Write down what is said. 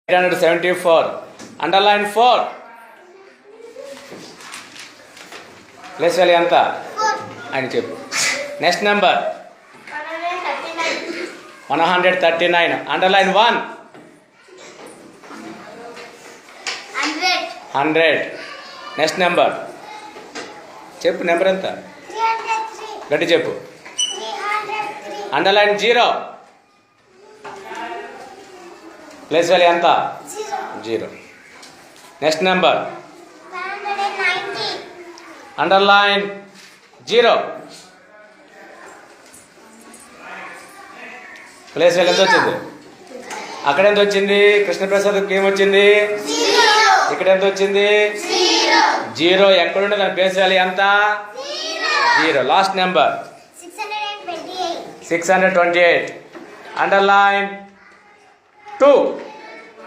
874. Underline 4. Place value anta? 4. And cheppu. Next number. 139. Underline 1. 100. Next number. Cheppu number anta? 303. Gatti cheppu. 303. Underline 0. Place value anta? 0. Next number. 590. Underline 0. Place ఎంత వచ్చింది? అక్కడ ఎంత వచ్చింది? కృష్ణప్రసాద్కి ఏమొచ్చింది? ఇక్కడ ఎంత వచ్చింది? 0. ఎక్కడుండే దాని ప్లేస్ వాల్యూ ఎంత? 0. Last number 628. అండర్లైన్ 2.